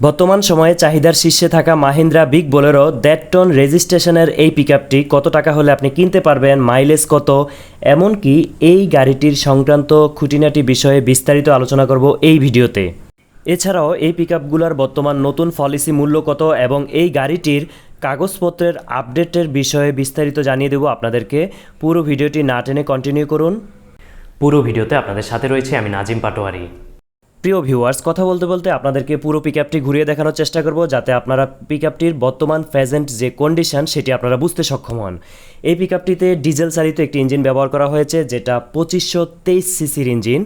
বর্তমান সময়ে চাহিদার শীর্ষে থাকা মাহিন্দ্রা বিগ বোলেরো 1.5 টন রেজিস্ট্রেশনের এই পিকআপটি কত টাকা হলে আপনি কিনতে পারবেন, মাইলেজ কত, এমনকি এই গাড়িটির সংক্রান্ত খুঁটিনাটি বিষয়ে বিস্তারিত আলোচনা করব এই ভিডিওতে। এছাড়াও এই পিকআপগুলোর বর্তমান নতুন পলিসি মূল্য কত এবং এই গাড়িটির কাগজপত্রের আপডেটের বিষয়ে বিস্তারিত জানিয়ে দেব আপনাদেরকে। পুরো ভিডিওটি না টেনে কন্টিনিউ করুন। পুরো ভিডিওতে আপনাদের সাথে রয়েছে আমি নাজিম পাটোয়ারি। প্রিয় ভিউয়ার্স, কথা বলতে বলতে আপনাদেরকে পুরো পিকআপটি ঘুরিয়ে দেখানোর চেষ্টা করব, যাতে আপনারা পিকআপটির বর্তমান প্রেজেন্ট যে কন্ডিশন সেটি আপনারা বুঝতে সক্ষম হন। এই পিকআপটিতে ডিজেল চালিত একটি ইঞ্জিন ব্যবহার করা হয়েছে, যেটা 2523 সিসির ইঞ্জিন।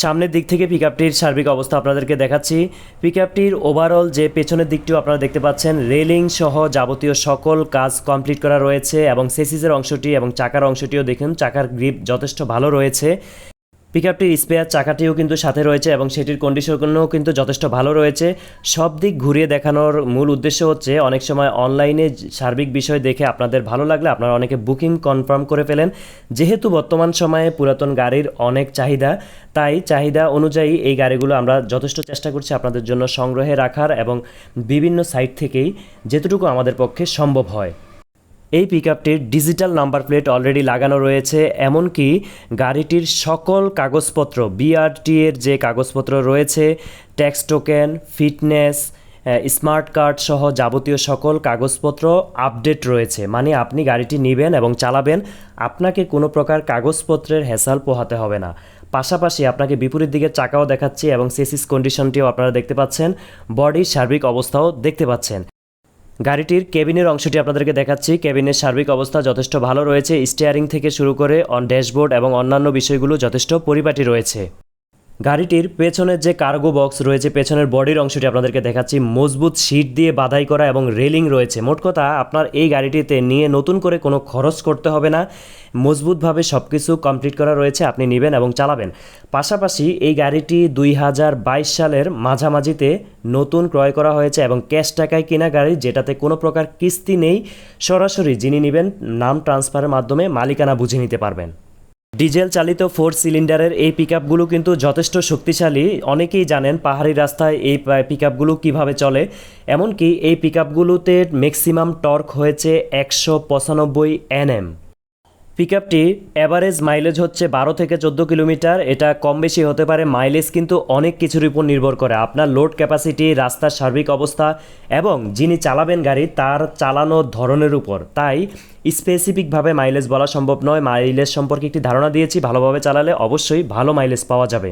সামনের দিক থেকে পিকআপটির সার্বিক অবস্থা আপনাদেরকে দেখাচ্ছি। পিকআপটির ওভারঅল যে পেছনের দিকটিও আপনারা দেখতে পাচ্ছেন, রেলিং সহ যাবতীয় সকল কাজ কমপ্লিট করা রয়েছে এবং সেসিসের অংশটি এবং চাকার অংশটিও দেখুন, চাকার গ্রিপ যথেষ্ট ভালো রয়েছে। পিকআপটির স্পেয়ার চাকাটিও কিন্তু সাথে রয়েছে এবং সেটির কন্ডিশনও কিন্তু যথেষ্ট ভালো রয়েছে। সব দিক ঘুরিয়ে দেখানোর মূল উদ্দেশ্য হচ্ছে, অনেক সময় অনলাইনে সার্বিক বিষয় দেখে আপনাদের ভালো লাগলে আপনারা অনেকে বুকিং কনফার্ম করে ফেলেন। যেহেতু বর্তমান সময়ে পুরাতন গাড়ির অনেক চাহিদা, তাই চাহিদা অনুযায়ী এই গাড়িগুলো আমরা যথেষ্ট চেষ্টা করছি আপনাদের জন্য সংগ্রহে রাখার এবং বিভিন্ন সাইট থেকেই যেতটুকু আমাদের পক্ষে সম্ভব হয়। এই পিকআপটির ডিজিটাল নাম্বার প্লেট অলরেডি লাগানো রয়েছে, এমনকি গাড়িটির সকল কাগজপত্র, বিআরটি এর যে কাগজপত্র রয়েছে, tax token, fitness, smart card সহ যাবতীয় সকল কাগজপত্র আপডেট রয়েছে। মানে আপনি গাড়িটি নেবেন এবং চালাবেন, আপনাকে কোনো প্রকার কাগজপত্রের হ্যাসাল পোহাতে হবে না। পাশাপাশি আপনাকে বিপরীত দিকের চাকাও দেখাচ্ছি এবং সেসিস কন্ডিশনটিও আপনারা দেখতে পাচ্ছেন, বডির সার্বিক অবস্থাও দেখতে পাচ্ছেন। গাড়িটির কেবিনের অংশটি আপনাদেরকে দেখাচ্ছি। কেবিনের সার্বিক অবস্থা যথেষ্ট ভালো রয়েছে, স্টিয়ারিং থেকে শুরু করে ড্যাশবোর্ড এবং অন্যান্য বিষয়গুলো যথেষ্ট পরিপাটি রয়েছে। গাড়িটির পেছনের যে কার্গো বক্স রয়েছে, পেছনের বডির অংশটি আপনাদেরকে দেখাচ্ছি, মজবুত সিট দিয়ে বাধাই করা এবং রেলিং রয়েছে। মোট কথা, আপনার এই গাড়িটিতে নিয়ে নতুন করে কোনো খরচ করতে হবে না, মজবুতভাবে সব কিছু কমপ্লিট করা রয়েছে, আপনি নেবেন এবং চালাবেন। পাশাপাশি এই গাড়িটি 2022 সালের মাঝামাঝিতে নতুন ক্রয় করা হয়েছে এবং ক্যাশ টাকায় কেনা গাড়ি, যেটাতে কোনো প্রকার কিস্তি নেই। সরাসরি যিনি নেবেন নাম ট্রান্সফারের মাধ্যমে মালিকানা বুঝে নিতে পারবেন। ডিজেল চালিত 4 সিলিন্ডারের এই পিকআপগুলো কিন্তু যথেষ্ট শক্তিশালী। অনেকেই জানেন পাহাড়ি রাস্তায় এই পিকআপগুলো কিভাবে চলে, এমনকি এই পিকআপগুলোতে ম্যাক্সিমাম টর্ক হয়েছে 195 Nm। পিকআপটি অ্যাভারেজ মাইলেজ হচ্ছে 12 থেকে 14 কিলোমিটার। এটা কম বেশি হতে পারে, মাইলেজ কিন্তু অনেক কিছুর উপর নির্ভর করে, আপনার লোড ক্যাপাসিটি, রাস্তার সার্বিক অবস্থা এবং যিনি চালাবেন গাড়ি তার চালানোর ধরনের উপর। তাই স্পেসিফিকভাবে মাইলেজ বলা সম্ভব নয়। মাইলেজ সম্পর্কে একটি ধারণা দিয়েছি, ভালোভাবে চালালে অবশ্যই ভালো মাইলেজ পাওয়া যাবে।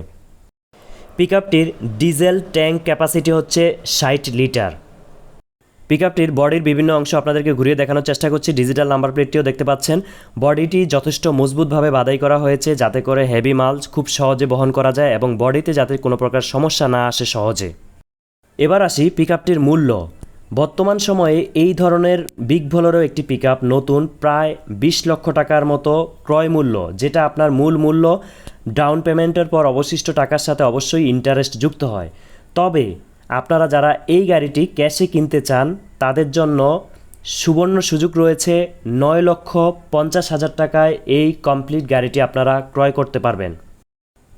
পিকআপটির ডিজেল ট্যাঙ্ক ক্যাপাসিটি হচ্ছে 60 লিটার। পিকআপটির বডির বিভিন্ন অংশ আপনাদেরকে ঘুরিয়ে দেখানোর চেষ্টা করছি। ডিজিটাল নাম্বার প্লেটটিও দেখতে পাচ্ছেন। বডিটি যথেষ্ট মজবুতভাবে বাধাই করা হয়েছে, যাতে করে হেভি মাল খুব সহজে বহন করা যায় এবং বডিতে যাতে কোনো প্রকার সমস্যা না আসে সহজে। এবার আসি পিকআপটির মূল্য। বর্তমান সময়ে এই ধরনের বিগ বোলেরো একটি পিকআপ নতুন প্রায় 20 লক্ষ টাকার মতো ক্রয় মূল্য, যেটা আপনার মূল মূল্য। ডাউন পেমেন্টের পর অবশিষ্ট টাকার সাথে অবশ্যই ইন্টারেস্ট যুক্ত হয়। তবে আপনারা যারা এই গাড়িটি ক্যাশে কিনতে চান, তাদের জন্য সুবর্ণ সুযোগ রয়েছে। 9,50,000 টাকায় এই কমপ্লিট গাড়িটি আপনারা ক্রয় করতে পারবেন।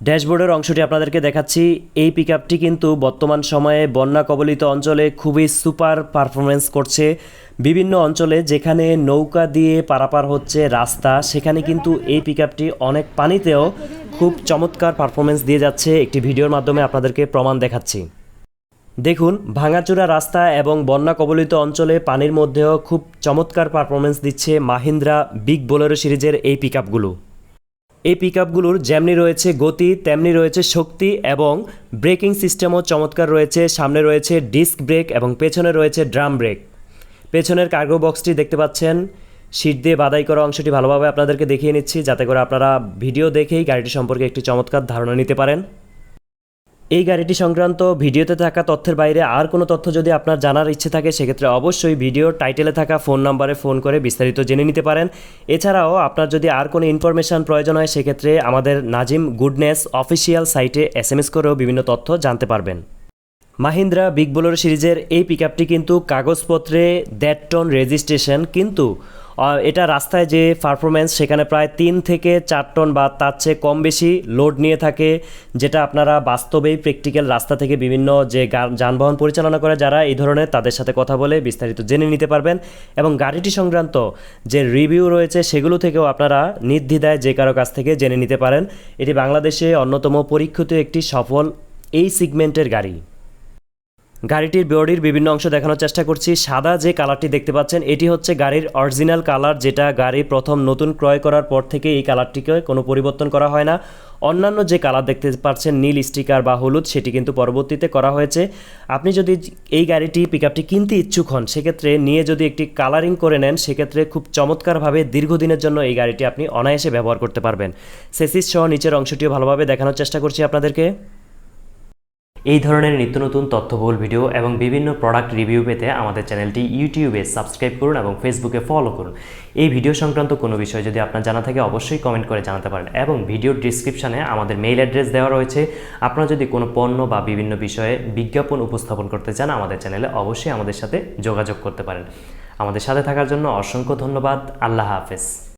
ড্যাশবোর্ডের অংশটি আপনাদেরকে দেখাচ্ছি। এই পিকআপটি কিন্তু বর্তমান সময়ে বন্যা কবলিত অঞ্চলে খুবই সুপার পারফরমেন্স করছে। বিভিন্ন অঞ্চলে যেখানে নৌকা দিয়ে পারাপার হচ্ছে রাস্তা, সেখানে কিন্তু এই পিকআপটি অনেক পানিতেও খুব চমৎকার পারফরমেন্স দিয়ে যাচ্ছে। একটি ভিডিওর মাধ্যমে আপনাদেরকে প্রমাণ দেখাচ্ছি। দেখুন, ভাঙাচোরা রাস্তা এবং বন্যা কবলিত অঞ্চলে পানির মধ্যেও খুব চমৎকার পারফরমেন্স দিচ্ছে মাহিন্দ্রা বিগ বোলেরো সিরিজের এই পিকআপগুলো। এই পিকআপগুলোর যেমনি রয়েছে গতি, তেমনি রয়েছে শক্তি এবং ব্রেকিং সিস্টেমও চমৎকার রয়েছে। সামনে রয়েছে ডিস্ক ব্রেক এবং পেছনে রয়েছে ড্রাম ব্রেক। পেছনের কার্গো বক্সটি দেখতে পাচ্ছেন, সিট দিয়ে বাধাই করা অংশটি ভালোভাবে আপনাদেরকে দেখিয়ে নিচ্ছি, যাতে করে আপনারা ভিডিও দেখেই গাড়িটি সম্পর্কে একটি চমৎকার ধারণা নিতে পারেন। এই গাড়িটি সংক্রান্ত ভিডিওতে থাকা তথ্যের বাইরে আর কোনো তথ্য যদি আপনার জানার ইচ্ছে থাকে, সেক্ষেত্রে অবশ্যই ভিডিওর টাইটেলে থাকা ফোন নাম্বারে ফোন করে বিস্তারিত জেনে নিতে পারেন। এছাড়াও আপনার যদি আর কোনো ইনফরমেশান প্রয়োজন হয়, সেক্ষেত্রে আমাদের নাজিম গুডনেস অফিসিয়াল সাইটে SMS করেও বিভিন্ন তথ্য জানতে পারবেন। মাহিন্দ্রা বিগ বোলেরো সিরিজের এই পিকআপটি কিন্তু কাগজপত্রে 1.5 টন রেজিস্ট্রেশন, কিন্তু এটা রাস্তায় যে পারফরমেন্স সেখানে প্রায় 3 থেকে 4 টন বা তার চেয়ে কম বেশি লোড নিয়ে থাকে, যেটা আপনারা বাস্তবেই প্র্যাকটিক্যাল রাস্তা থেকে বিভিন্ন যে যানবাহন পরিচালনা করে যারা এই ধরনের, তাদের সাথে কথা বলে বিস্তারিত জেনে নিতে পারবেন। এবং গাড়িটি সংক্রান্ত যে রিভিউ রয়েছে সেগুলো থেকেও আপনারা নির্দ্বিধায় যে কারো কাছ থেকে জেনে নিতে পারেন। এটি বাংলাদেশে অন্যতম পরীক্ষিত একটি সফল এই সিগমেন্টের গাড়ি। গাড়িটির বডির বিভিন্ন অংশ দেখানোর চেষ্টা করছি। সাদা যে কালারটি দেখতে পাচ্ছেন এটি হচ্ছে গাড়ির অরিজিনাল কালার, যেটা গাড়ি প্রথম নতুন ক্রয় করার পর থেকে এই কালারটিকে কোনো পরিবর্তন করা হয় না। অন্যান্য যে কালার দেখতে পাচ্ছেন নীল স্টিকার বা হলুদ, সেটি কিন্তু পরবর্তীতে করা হয়েছে। আপনি যদি এই গাড়িটি পিকআপটি কিনতে ইচ্ছুক হন সেক্ষেত্রে নিয়ে যদি একটি কালারিং করে নেন সেক্ষেত্রে খুব চমৎকারভাবে দীর্ঘদিনের জন্য এই গাড়িটি আপনি অনায়াসে ব্যবহার করতে পারবেন। সেসিস সহ নিচের অংশটিও ভালোভাবে দেখানোর চেষ্টা করছি আপনাদেরকে। এই ধরনের নিত্য নতুন তথ্যবহুল ভিডিও এবং বিভিন্ন প্রোডাক্ট রিভিউ পেতে আমাদের চ্যানেলটি ইউটিউবে সাবস্ক্রাইব করুন এবং ফেসবুকে ফলো করুন। এই ভিডিও সংক্রান্ত কোনো বিষয় যদি আপনার জানা থাকে অবশ্যই কমেন্ট করে জানাতে পারেন এবং ভিডিওর ডিসক্রিপশানে আমাদের মেইল অ্যাড্রেস দেওয়া রয়েছে। আপনারা যদি কোনো পণ্য বা বিভিন্ন বিষয়ে বিজ্ঞাপন উপস্থাপন করতে চান আমাদের চ্যানেলে অবশ্যই আমাদের সাথে যোগাযোগ করতে পারেন। আমাদের সাথে থাকার জন্য অসংখ্য ধন্যবাদ। আল্লাহ হাফেজ।